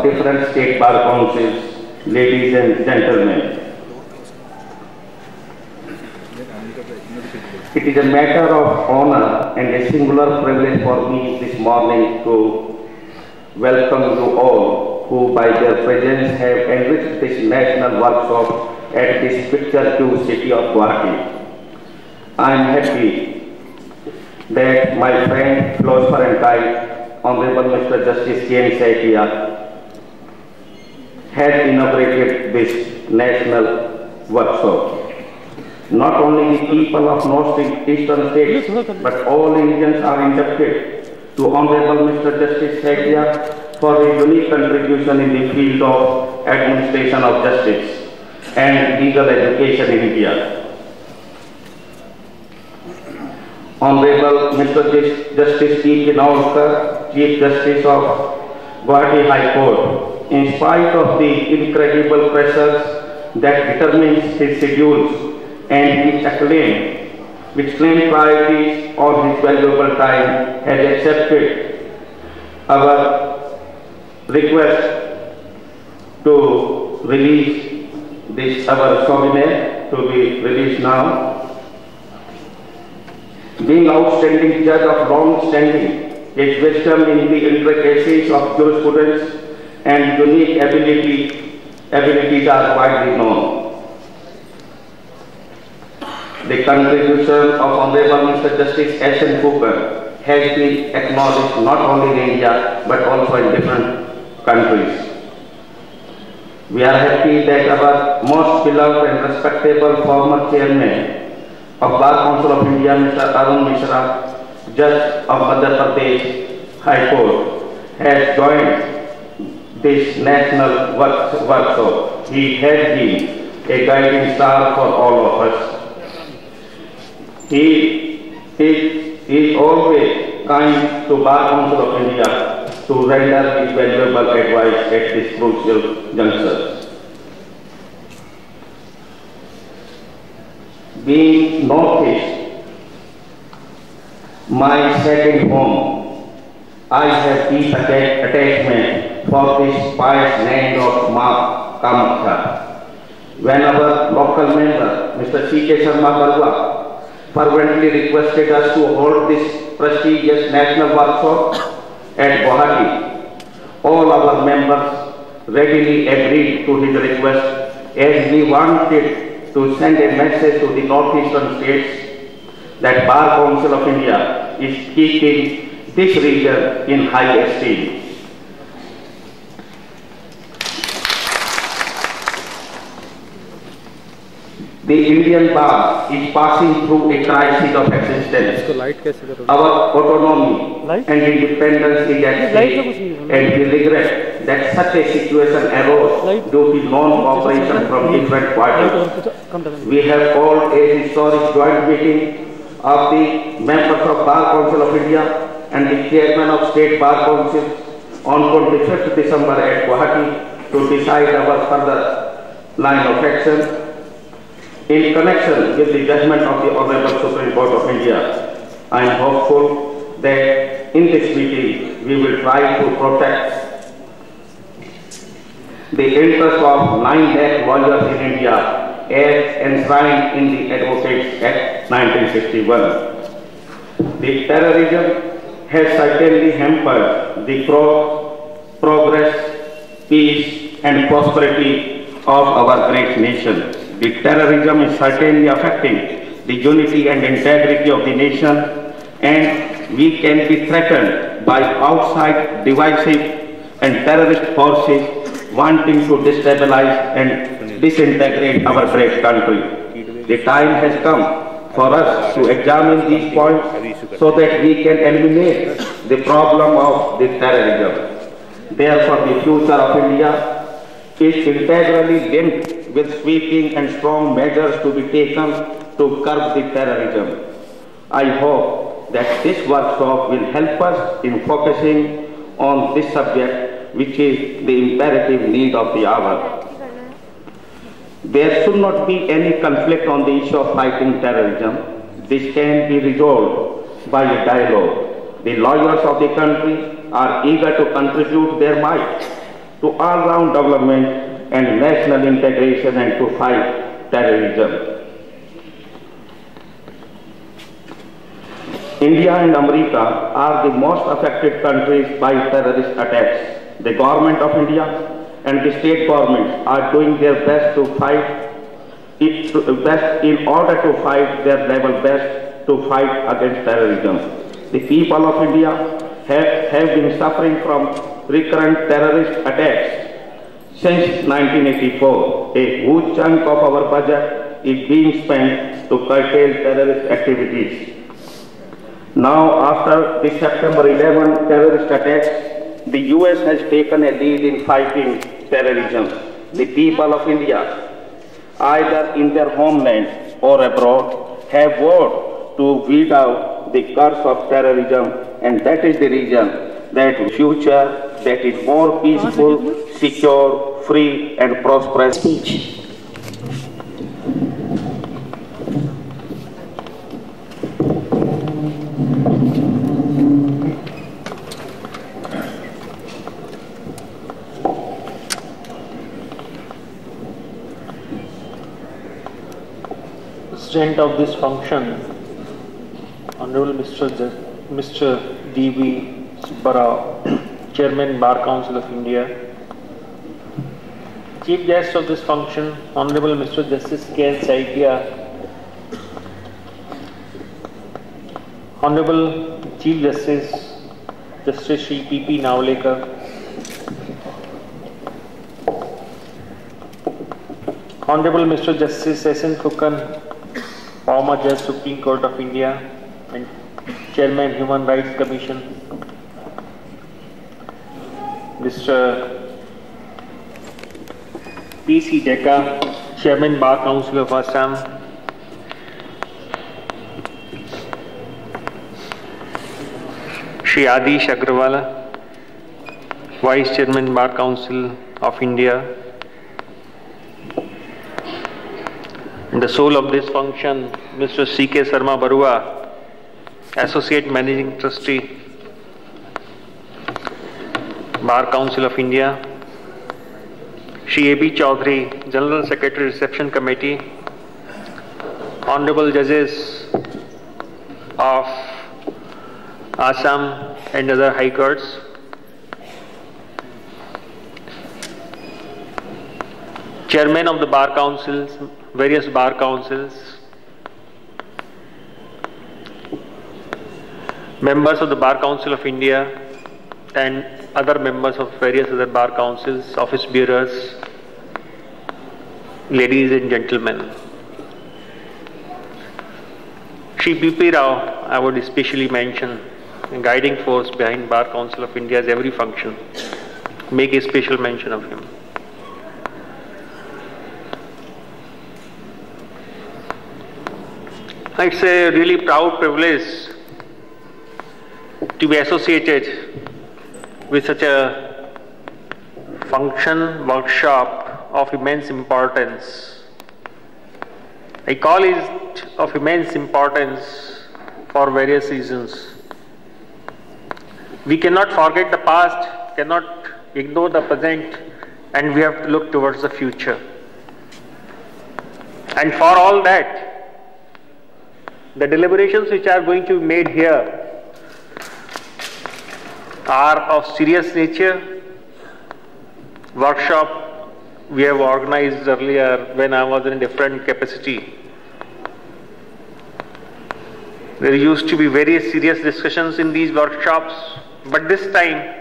of different state bar councils, ladies and gentlemen. It is a matter of honor and a singular privilege for me this morning to welcome you all who by their presence have enriched this national workshop at this picturesque city of Guwahati. I am happy that my friend, philosopher and guide, Honorable Mr. Justice K.N. Saikia has inaugurated this national workshop. Not only the people of northeastern states, but all Indians are indebted to Honorable Mr. Justice Saikia for his unique contribution in the field of administration of justice and legal education in India. Honorable Mr. Justice T. K. Navalkar, Chief Justice of Guwahati High Court, in spite of the incredible pressures that determines his schedules and which claim priorities on his valuable time, has accepted our request to release this our souvenir to be released now. Being outstanding judge of long standing, his wisdom in the intricacies of jurisprudence and unique abilities are widely known. The contribution of Honorable Mr. Justice S.N. Cooper has been acknowledged not only in India but also in different countries. We are happy that our most beloved and respectable former chairman of Bar Council of India, Mr. Arun Mishra, Judge of Madhya Pradesh High Court, has joined this national workshop. He has been a guiding star for all of us. He is always kind to Bar Council of India to render his valuable advice at this crucial juncture. Being Northeast, my second home, I have deep attachment for this pious land of Ma Kamakhya. When our local member, Mr. C.K. Sharma Barua, fervently requested us to hold this prestigious national workshop at Guwahati, all our members readily agreed to his request, as we wanted to send a message to the northeastern states that Bar Council of India is keeping this region in high esteem. The Indian Bar is passing through a crisis of existence. Our autonomy and independence is at stake, and we regret that such a situation arose due to non-cooperation from different parties. We have called a historic joint meeting of the members of Bar Council of India and the chairman of State Bar Council on 25th December at Guwahati to decide our further line of action. In connection with the judgment of the Honorable Supreme Court of India, I am hopeful that in this meeting we will try to protect the interests of 9 lakh lawyers in India as enshrined in the Advocates Act 1961. The terrorism has certainly hampered the progress, peace and prosperity of our great nation. The terrorism is certainly affecting the unity and integrity of the nation, and we can be threatened by outside divisive and terrorist forces wanting to destabilize and disintegrate our great country. The time has come for us to examine these points so that we can eliminate the problem of the terrorism. Therefore, the future of India is integrally linked with sweeping and strong measures to be taken to curb the terrorism. I hope that this workshop will help us in focusing on this subject, which is the imperative need of the hour. There should not be any conflict on the issue of fighting terrorism. This can be resolved by a dialogue. The lawyers of the country are eager to contribute their might to all-round development and national integration and to fight terrorism. India and America are the most affected countries by terrorist attacks. The government of India and the state governments are doing their best to fight in order to fight their level best to fight against terrorism. The people of India have been suffering from recurrent terrorist attacks since 1984. A huge chunk of our budget is being spent to curtail terrorist activities. Now, after the September 11 terrorist attacks, the US has taken a lead in fighting terrorism. The people of India, either in their homeland or abroad, have vowed to weed out the curse of terrorism, and that is the reason that future that is more peaceful, secure, free and prosperous. Speech. President of this function, Honorable Mr. D.V. Subbarao, Chairman Bar Council of India. Chief Guest of this function, Honorable Mr. Justice K. N. Saikia, Honorable Chief Justice, Justice Shri P.P. Navlekar, Honorable Mr. Justice S.N. Fukan, former Judge Supreme Court of India and Chairman Human Rights Commission, Mr. P.C. Dekka, Chairman Bar Council of Assam, Shri Adish Agrawala, Vice Chairman Bar Council of India. The soul of this function, Mr. C.K. Sarma Barua, Associate Managing Trustee, Bar Council of India, Shri A.B. Chaudhary, General Secretary Reception Committee, Honorable Judges of Assam and other High Courts, Chairman of the Bar Councils, various Bar Councils, members of the Bar Council of India and other members of various other Bar Councils, office bearers, ladies and gentlemen. Shri P.P. Rao, I would especially mention, the guiding force behind Bar Council of India's every function. Make a special mention of him. It's a really proud privilege to be associated with such a function, workshop of immense importance. I call it of immense importance for various reasons. We cannot forget the past, cannot ignore the present, and we have to look towards the future. And for all that, the deliberations which are going to be made here are of serious nature. Workshop we have organized earlier when I was in a different capacity. There used to be very serious discussions in these workshops, but this time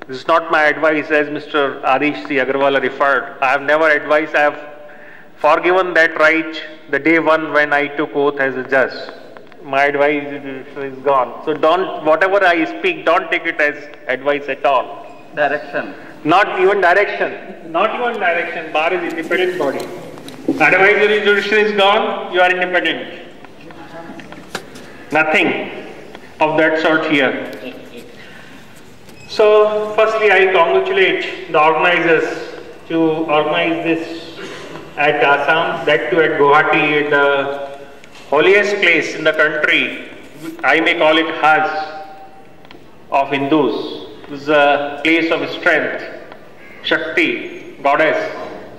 this is not my advice, as Mr. Adish C. Agrawala referred. I have never advised, I have forgiven that right the day one when I took oath as a judge. My advice is gone. So whatever I speak, don't take it as advice at all. Direction. Not even direction. Not even direction. Bar is independent body. Advisory jurisdiction is gone, you are independent. Nothing of that sort here. So, firstly, I congratulate the organizers to organize this at Assam, that too at Guwahati, the holiest place in the country. I may call it Hajj. of Hindus. This is a place of strength, Shakti, goddess.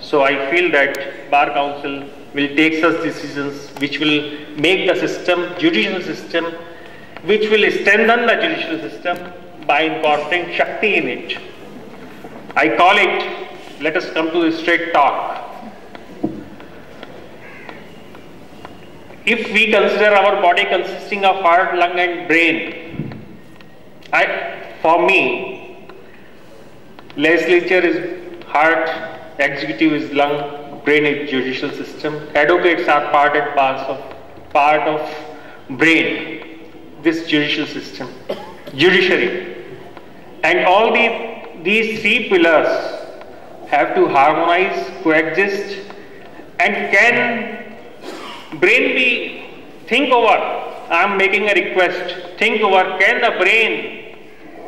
So I feel that Bar Council will take such decisions which will make the system, judicial system, which will strengthen the judicial system by incorporating Shakti in it. I call it, let us come to the straight talk. If we consider our body consisting of heart, lung and brain, for me, legislature is heart, executive is lung, brain is judicial system, advocates are part and part of brain, this judicial system, judiciary. And all these three pillars have to harmonize, coexist, and can brain be, think over, I am making a request, think over, can the brain,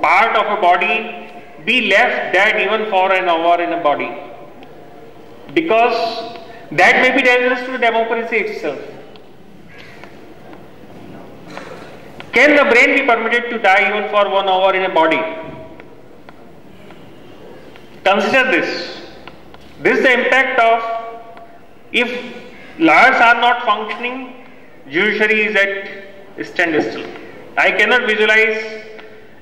part of a body, be left dead even for an hour in a body? Because that may be dangerous to democracy itself. Can the brain be permitted to die even for 1 hour in a body? Consider this. This is the impact of, if lawyers are not functioning, judiciary is at standstill. I cannot visualize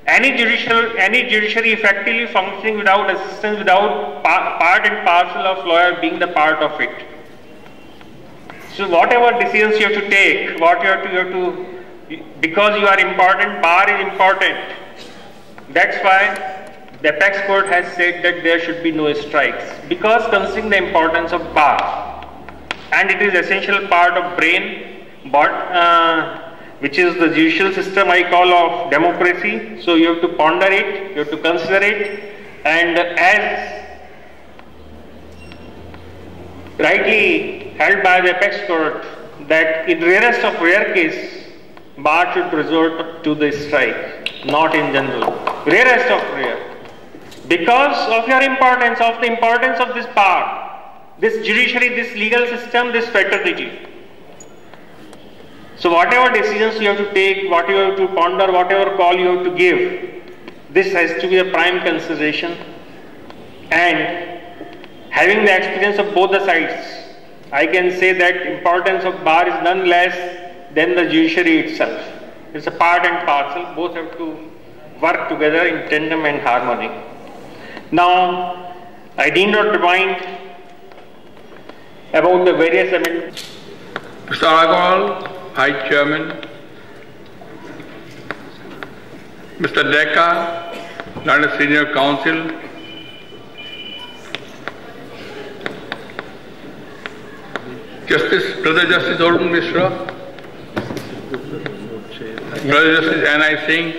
any judiciary effectively functioning without assistance, without part and parcel of lawyer being the part of it. So whatever decisions you have to take, what you have to because you are important, bar is important. That's why the apex court has said that there should be no strikes, because considering the importance of bar, and it is essential part of brain, which is the judicial system I call of democracy. So you have to ponder it, you have to consider it, and as rightly held by the apex court, that in rarest of rare case, bar should resort to the strike, not in general. Rarest of rare. Because of your importance, of the importance of this bar, this judiciary, this legal system, this fraternity. So whatever decisions you have to take, what you have to ponder, whatever call you have to give, this has to be a prime consideration. And having the experience of both the sides, I can say that importance of bar is none less than the judiciary itself. It's a part and parcel, both have to work together in tandem and harmony. Now, I need not remind about the various amendments. Mr. Agarwal, Vice Chairman. Mr. Dekka, Learned Senior Counsel. Brother Justice Arun Mishra. Brother Justice N.I. Singh.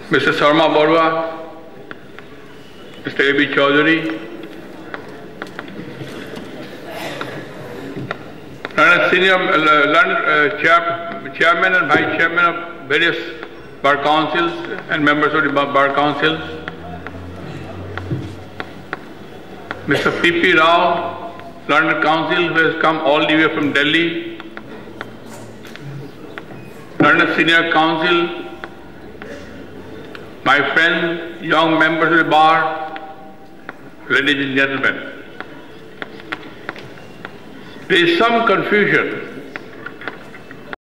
Mr. Sarma Barua, Mr. A.B. Chaudhary, Chairman and Vice Chairman of various bar councils and members of the bar councils, Mr. P.P. Rao, Learned Counsel, who has come all the way from Delhi, Learned Senior Counsel, my friends, young members of the bar, ladies and gentlemen, there is some confusion